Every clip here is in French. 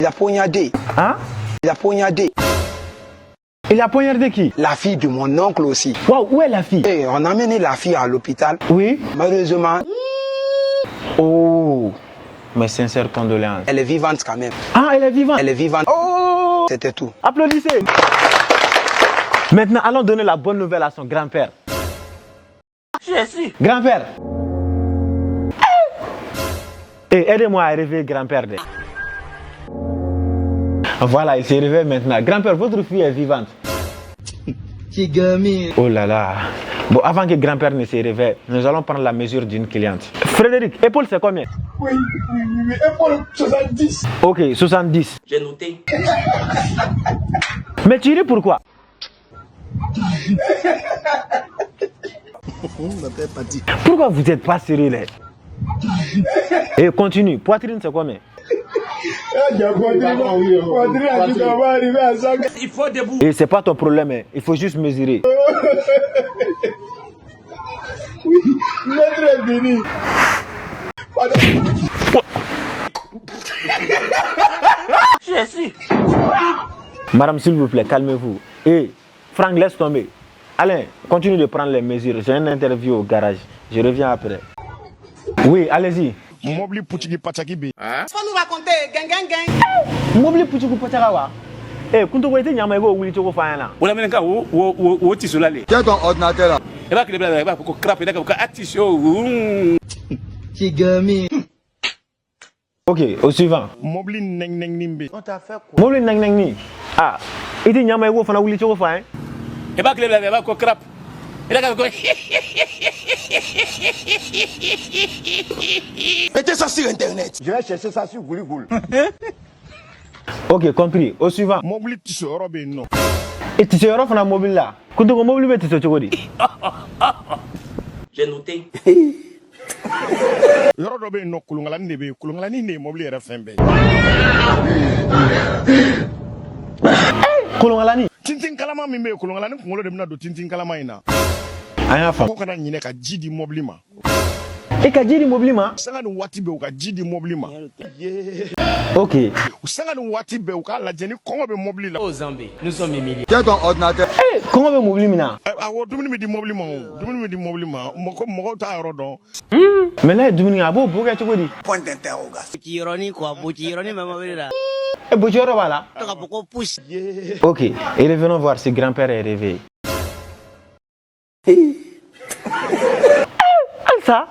Il a poignardé. Hein? Il a poignardé. Il a poignardé qui? La fille de mon oncle aussi. Waouh, où est la fille? Et on a amené la fille à l'hôpital. Oui. Malheureusement, Oh, mes sincères condoléances. elle est vivante quand même. Ah, elle est vivante. Elle est vivante. Oh, C'était tout. applaudissez. Maintenant, allons donner la bonne nouvelle à son grand-père. Grand-père. Et aidez-moi à réveiller grand-père. Voilà, il s'est réveillé maintenant. Grand-père, votre fille est vivante. Oh là là. Bon, avant que grand-père ne se réveille, nous allons prendre la mesure d'une cliente. Frédéric, épaule c'est combien? Oui, épaule 70. Ok, 70. J'ai noté. Mais tu ris pourquoi? Pourquoi vous n'êtes pas sérieux là? Et continue, poitrine c'est combien? Il faut debout. Et c'est pas ton problème, hein. Il faut juste mesurer. Maître est venu. Je suis. Madame, s'il vous plaît, calmez-vous. Et Franck, laisse tomber. Alain, continue de prendre les mesures. J'ai une interview au garage. Je reviens après. Oui, allez-y. Mobili Puchigi Pachaki B. Faut nous raconter, gang. Mobile Puchuku Pacharawa. Eh, quand vous êtes nyama ego wili choko fayana. On a maintenant où tu là. Tiens ton ordinateur là. Et là, il va pour craper, il va atticher. Ok, au suivant. Mobili Neng Neng Nimbe. Mobile nang nang ni. Ah, iti nyama ego fana wili choko fayan. Et là, il va pour craper. Et là, Mettez ça sur internet. Je vais chercher ça sur Google. Ok, compris. Au suivant. Mobili Tissot Europe non. Et tu sais, fana mobile là. Quand tu mobile bête tu choko di. J'ai noté. Europe non kulungalani nebe kulungalani ne mobili era fembe. Kolongalani. Tintin kalama mi me kulungalani kungolo de bina do tintin kalama ina. Aya fam. Ko kana nyine ka jidi mobili ma. E ka jiri mobile ma. Sanga ni wati be u ka jidi mobili ma. Ok. Sanga ni wati be u ka lajeni kongo be mobili la. Au Zambie, nous sommes humiliés. Tiens ton ordinateur. Eh, comment be mobile mina? Awo dumuni mi di mobili ma. Dumuni mi di mobile ma. Moko ta yoro don. Mais là, dumuni abo boga choko di. Point d'interrogation. Ironique quoi, ironique même avec là. Eh, bojoro bala. Tu as beaucoup poussé. Ok, et revenons voir si grand-père est réveillé. Ça?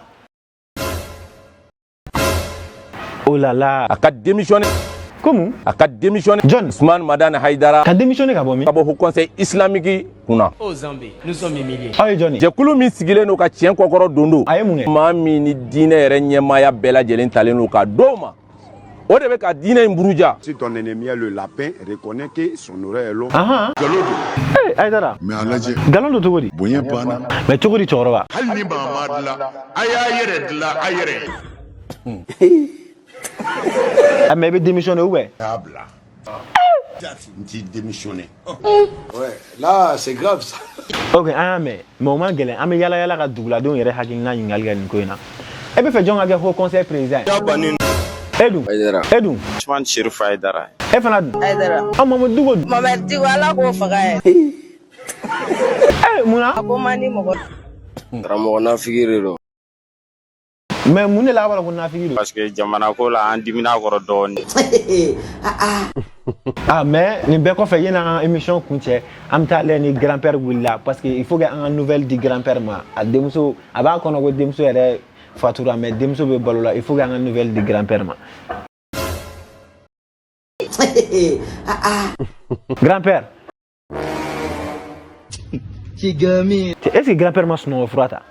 Oh là là. a ka démissionné. Comment? A ka démissionné. John, Ousmane Madane Haïdara. t'as démissionné Kabomi? Ka bɔ Haut Conseil islamique kunna. Au Zambie, nous sommes humiliés. Aïe Johnny. Jɛkulu min sigilen n'o ka tiɲɛ kɔkɔrɔ don do. Aïe mun? Maa min ni diinɛ yɛrɛ ɲɛmaaya bɛɛ lajɛlen talen n'o ka d'o ma. O de bɛ ka diinɛ in buruja. Si ton ennemi est le lapin, reconnais que son oreille est longue. Ah ah. Eh, Aïdara. Mais à l'âge, Galon de Togodi. bonne bana. Mais Togodi Choroba. Hali ba madla. Ayere de la ayere. Ah, mais il démissionné où est? Tabla. Tu démissionné. Ouais, là c'est grave ça. Ok, ah mais moment gelen, ah mais yala ka dugla don yere hakina yingal gan ko ina. E be fe jonga ga Haut Conseil président. Edu. Edu. Usman Sheriff Haïdara. E fana du. Haïdara. Ah Mamadou Dugo. Mamadou Dugo ala ko faga ye. Eh muna. Ko mani mogo. Karamɔgɔ nafigi do. Mais mun de la wala ko nafigi. Parce que jamana ko la an dimina kɔrɔ dɔɔni. Ah mais ni bɛɛ kɔfɛ yena émission kuncɛ an ta lɛ ni grand-père wulila parce que il faut que an nouvelle di grand-père ma a denmuso a b'a kɔnɔ ko denmuso yɛrɛ fatura mais denmuso bɛ balo la il faut que an nouvelle di grand-père ma. Grand-père. Est-ce que grand-père m'a sonné au frata?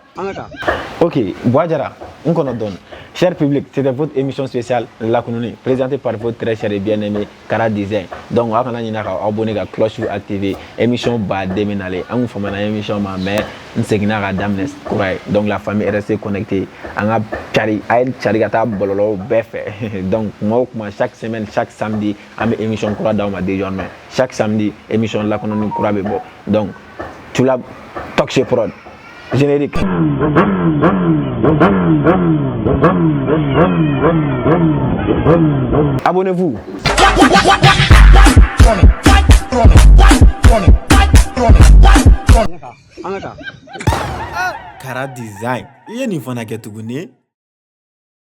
Ok, Boadjara, on connaît donc. Cher public, c'était votre émission spéciale La Kounouni, présentée par votre très cher et bien-aimé Kara Design. Donc, on va abonner à la cloche ou activer l'émission Ba Déménalé. On va faire une émission, mais on s'est donc la famille est restée connectée. On a Chari Gata Bololo Befe. Donc, moi, chaque semaine, chaque samedi, on a une émission Koura dans ma déjeuner. Chaque samedi, émission La Kounouni Koura Bebo. Donc, tu l'as talk chez Prod. Générique. Abonnez-vous. Kara design. I ye nin fana kɛ tuguni.